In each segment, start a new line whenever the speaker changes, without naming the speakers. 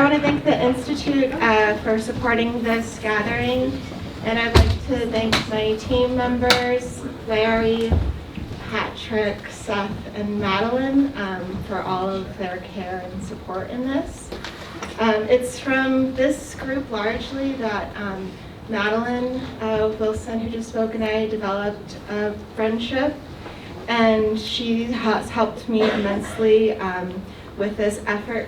want to thank the Institute for supporting this gathering, and I'd like to thank my team members, Larry, Patrick, Seth, and Madeline, for all of their care and support in this. It's from this group largely that Madeline Wilson, who just spoke, and I developed a friendship, and she has helped me immensely with this effort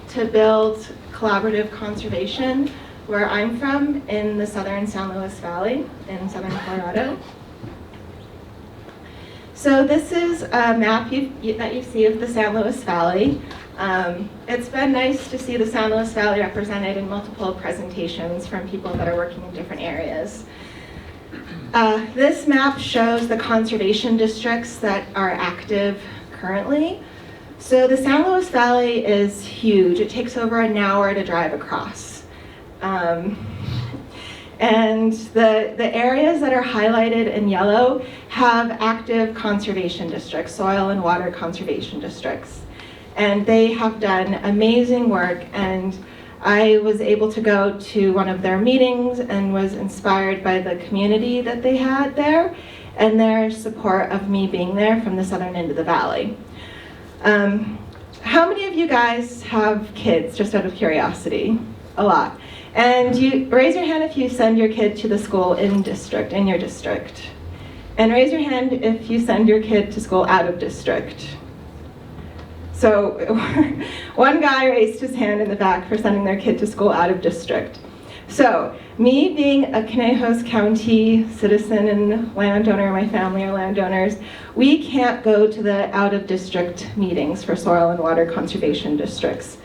to build collaborative conservation where I'm from in the southern San Luis Valley in southern Colorado. So this is a map that you see of the San Luis Valley. It's been nice to see the San Luis Valley represented in multiple presentations from people that are working in different areas. This map shows the conservation districts that are active currently. So the San Luis Valley is huge. It takes over an hour to drive across. And the areas that are highlighted in yellow have active conservation districts, soil and water conservation districts. And they have done amazing work, and I was able to go to one of their meetings and was inspired by the community that they had there and their support of me being there from the southern end of the valley. How many of you guys have kids, just out of curiosity? A lot. And you raise your hand if you send your kid to the school in your district. And raise your hand if you send your kid to school out of district. So one guy raised his hand in the back for sending their kid to school out of district. So me being a Conejos County citizen and landowner, my family are landowners, we can't go to the out of district meetings for soil and water conservation districts.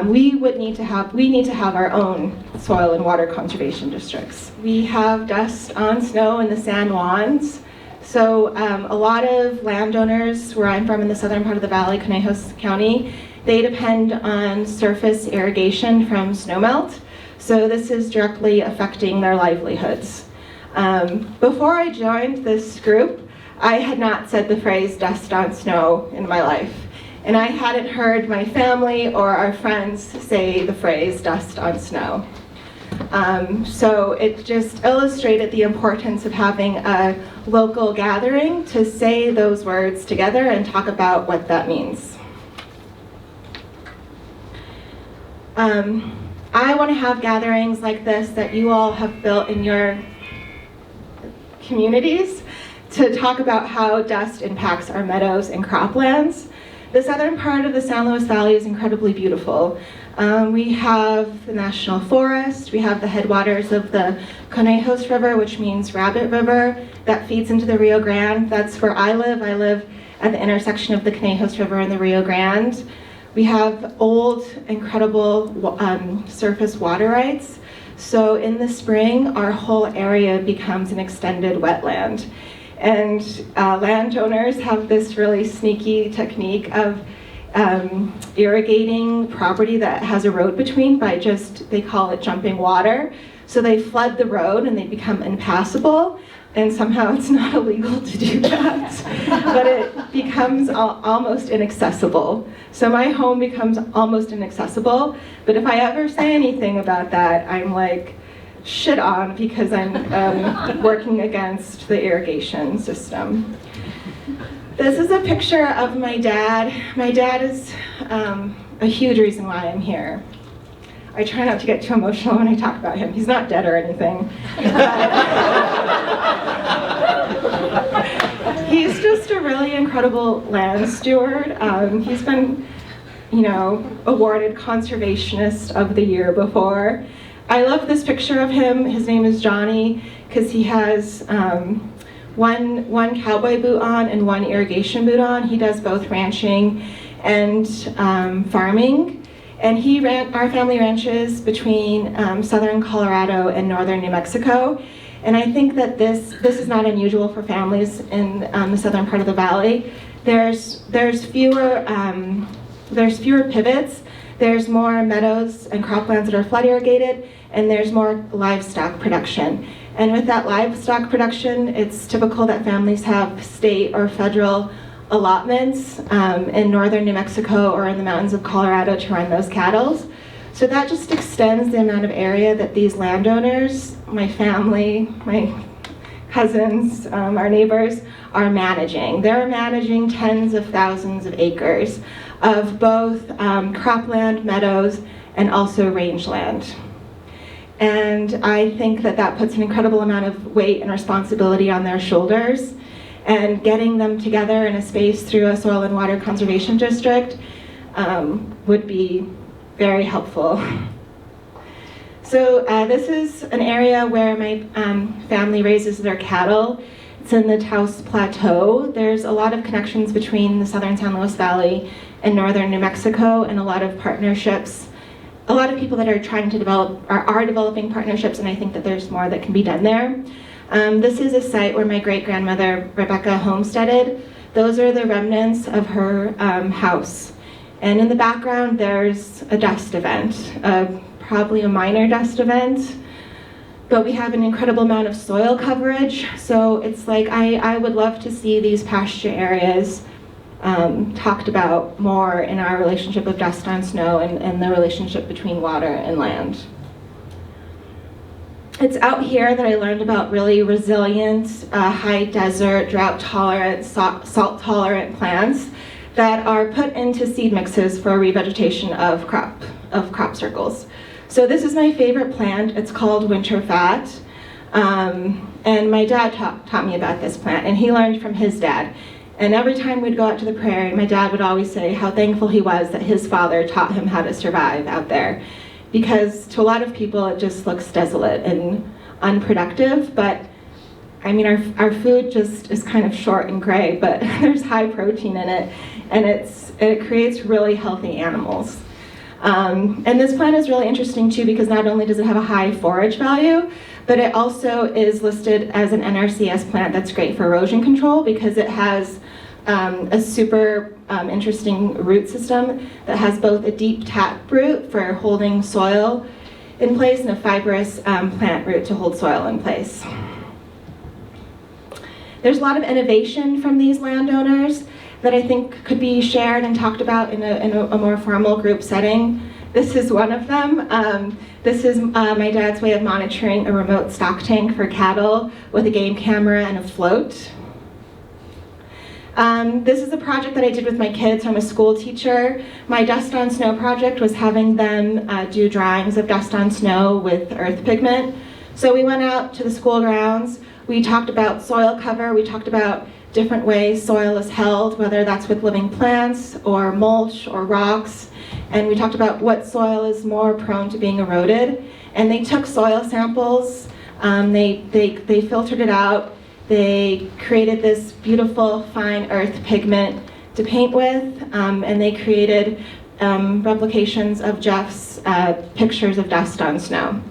We need to have our own soil and water conservation districts. We have dust on snow in the San Juans. So a lot of landowners where I'm from in the southern part of the valley, Conejos County, they depend on surface irrigation from snowmelt. So this is directly affecting their livelihoods. Before I joined this group, I had not said the phrase dust on snow in my life. And I hadn't heard my family or our friends say the phrase dust on snow. So it just illustrated the importance of having a local gathering to say those words together and talk about what that means. I want to have gatherings like this that you all have built in your communities to talk about how dust impacts our meadows and croplands. The southern part of the San Luis Valley is incredibly beautiful. We have the National Forest, we have the headwaters of the Conejos River, which means Rabbit River, that feeds into the Rio Grande. That's where I live. I live at the intersection of the Conejos River and the Rio Grande. We have old, incredible surface water rights. So in the spring, our whole area becomes an extended wetland. And landowners have this really sneaky technique of irrigating property that has a road between by they call it jumping water. So they flood the road and they become impassable, and somehow it's not illegal to do that, but it becomes almost inaccessible. So my home becomes almost inaccessible, but if I ever say anything about that, I'm like, shit on, because I'm working against the irrigation system. This is a picture of my dad. My dad is a huge reason why I'm here. I try not to get too emotional when I talk about him. He's not dead or anything. He's just a really incredible land steward. He's been, awarded Conservationist of the Year before. I love this picture of him. His name is Johnny because he has one cowboy boot on and one irrigation boot on. He does both ranching and farming. And our family ranches between southern Colorado and northern New Mexico. And I think that this is not unusual for families in the southern part of the valley. There's fewer pivots. There's more meadows and croplands that are flood irrigated, and there's more livestock production. And with that livestock production, it's typical that families have state or federal allotments in northern New Mexico or in the mountains of Colorado to run those cattle. So that just extends the amount of area that these landowners, my family, my cousins, our neighbors, are managing. They're managing tens of thousands of acres of both cropland, meadows, and also rangeland. And I think that that puts an incredible amount of weight and responsibility on their shoulders, and getting them together in a space through a soil and water conservation district would be very helpful. So this is an area where my family raises their cattle. It's in the Taos Plateau. There's a lot of connections between the southern San Luis Valley and northern New Mexico, and a lot of partnerships. A lot of people that are trying to develop, are developing partnerships, and I think that there's more that can be done there. This is a site where my great-grandmother Rebecca homesteaded. Those are the remnants of her house. And in the background, there's a dust event, probably a minor dust event, but we have an incredible amount of soil coverage. So it's like, I would love to see these pasture areas talked about more in our relationship of dust on snow and the relationship between water and land. It's out here that I learned about really resilient, high desert, drought-tolerant, salt-tolerant plants that are put into seed mixes for revegetation of crop circles. So this is my favorite plant. It's called winter fat. And my dad taught me about this plant, and he learned from his dad. And every time we'd go out to the prairie, my dad would always say how thankful he was that his father taught him how to survive out there. Because to a lot of people, it just looks desolate and unproductive, but I mean, our food just is kind of short and gray, but there's high protein in it, and it creates really healthy animals. And this plant is really interesting too, because not only does it have a high forage value, but it also is listed as an NRCS plant that's great for erosion control, because it has a super interesting root system that has both a deep tap root for holding soil in place and a fibrous plant root to hold soil in place. There's a lot of innovation from these landowners that I think could be shared and talked about in a more formal group setting. This is one of them. This is my dad's way of monitoring a remote stock tank for cattle with a game camera and a float. This is a project that I did with my kids. I'm a school teacher. My Dust on Snow project was having them do drawings of dust on snow with earth pigment. So we went out to the school grounds. We talked about soil cover. We talked about different ways soil is held, whether that's with living plants or mulch or rocks. And we talked about what soil is more prone to being eroded. And they took soil samples. They filtered it out. They created this beautiful fine earth pigment to paint with, and they created replications of Jeff's pictures of dust on snow.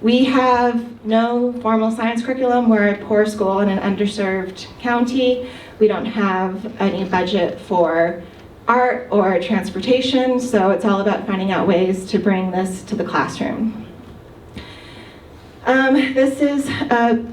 We have no formal science curriculum. We're a poor school in an underserved county. We don't have any budget for art or transportation, so it's all about finding out ways to bring this to the classroom. This is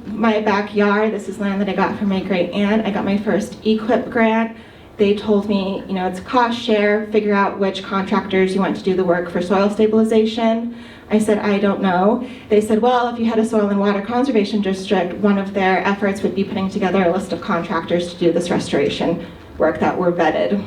my backyard. This is land that I got from my great aunt. I got my first EQIP grant. They told me, you know, it's cost share, figure out which contractors you want to do the work for soil stabilization. I said, I don't know. They said, well, if you had a soil and water conservation district, one of their efforts would be putting together a list of contractors to do this restoration work that were vetted.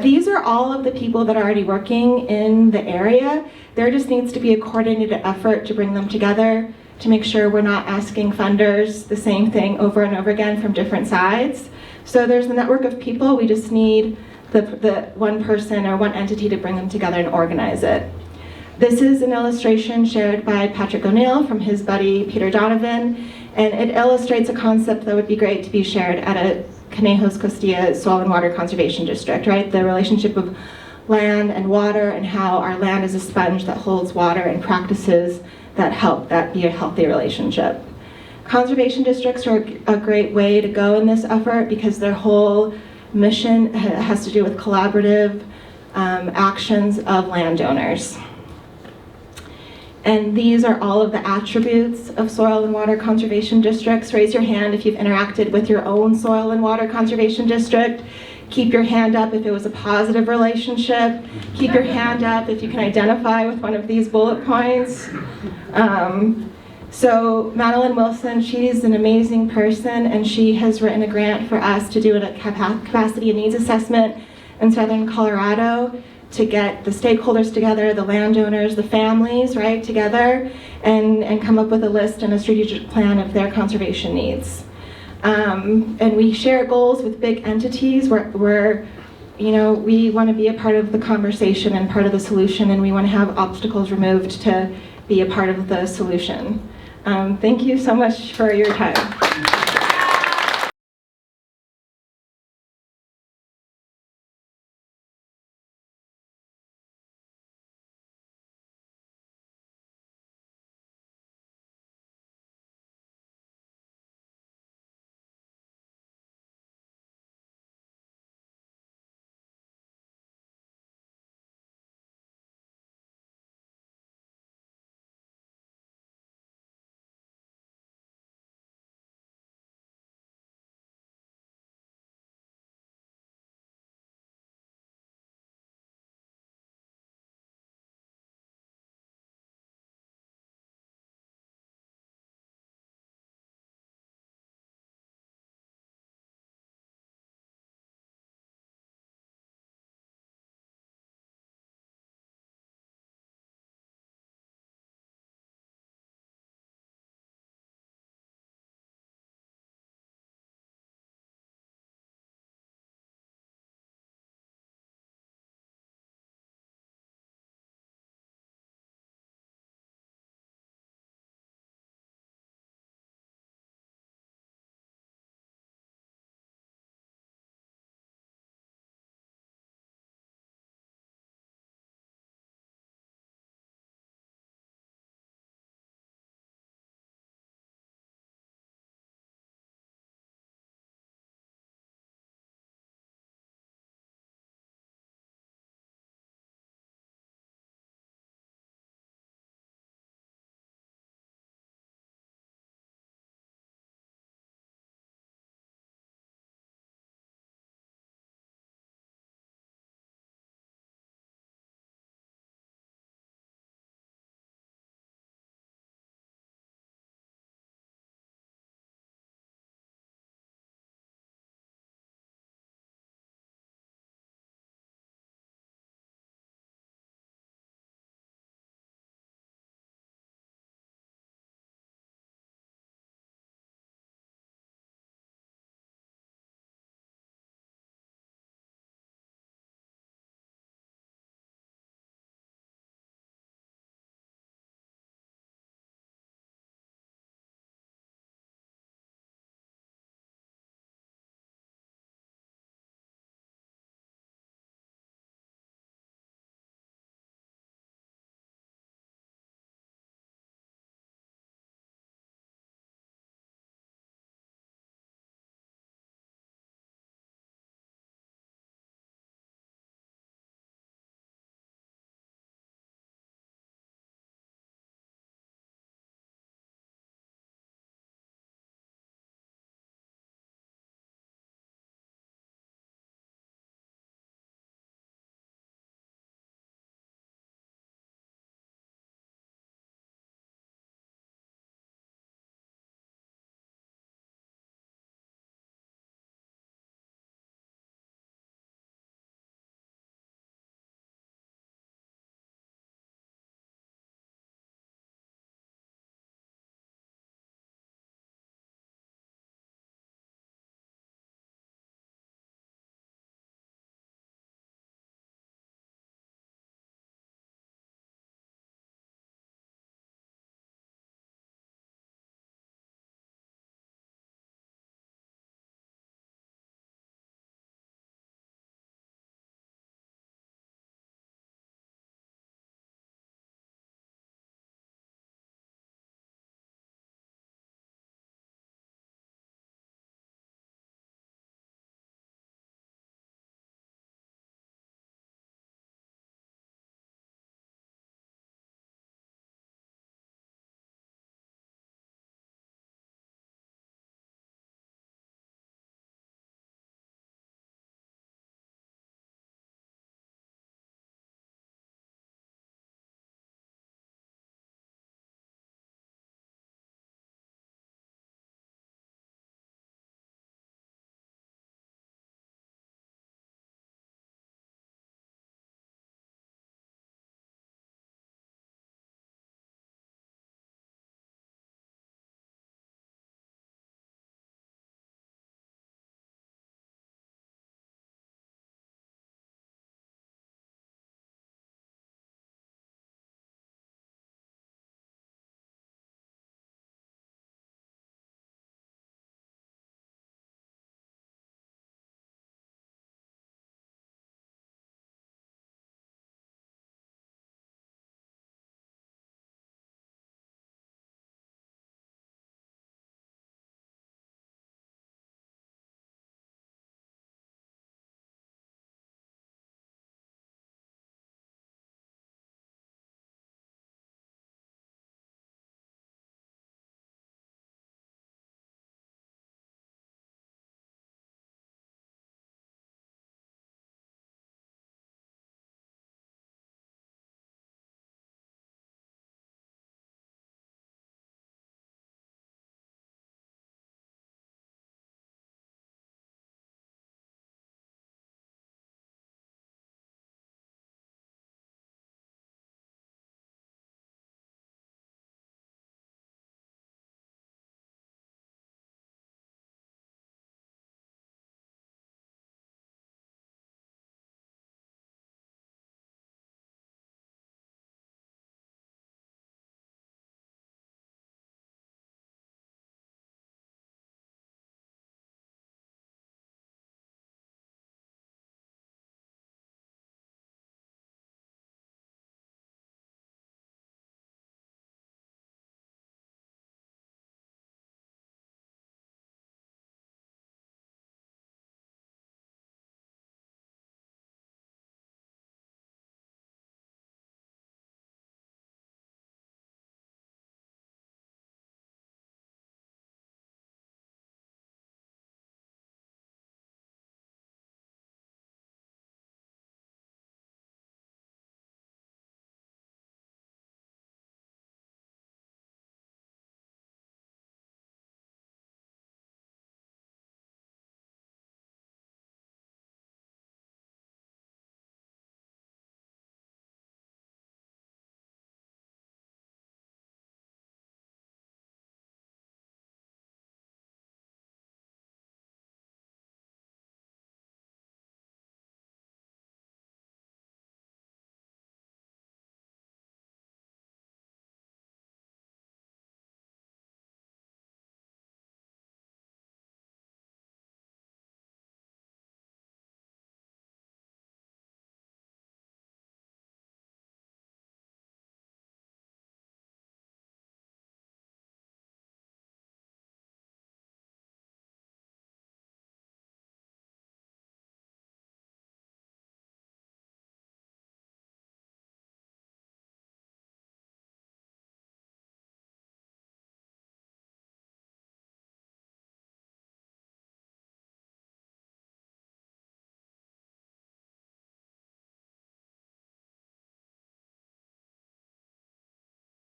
These are all of the people that are already working in the area. There just needs to be a coordinated effort to bring them together to make sure we're not asking funders the same thing over and over again from different sides. So there's a network of people. We just need the one person or one entity to bring them together and organize it. This is an illustration shared by Patrick O'Neill from his buddy Peter Donovan, and it illustrates a concept that would be great to be shared at a Conejos, Costilla Soil and Water Conservation District, right? The relationship of land and water, and how our land is a sponge that holds water, and practices that help that be a healthy relationship. Conservation districts are a great way to go in this effort, because their whole mission has to do with collaborative actions of landowners. And these are all of the attributes of soil and water conservation districts. Raise your hand if you've interacted with your own soil and water conservation district. keep your hand up if it was a positive relationship, keep your hand up if you can identify with one of these bullet points. So Madeline Wilson, she's an amazing person, and she has written a grant for us to do a capacity and needs assessment in southern Colorado to get the stakeholders together, the landowners, the families, right, together, and come up with a list and a strategic plan of their conservation needs. And we share goals with big entities where we want to be a part of the conversation and part of the solution, and we want to have obstacles removed to be a part of the solution. Thank you so much for your time.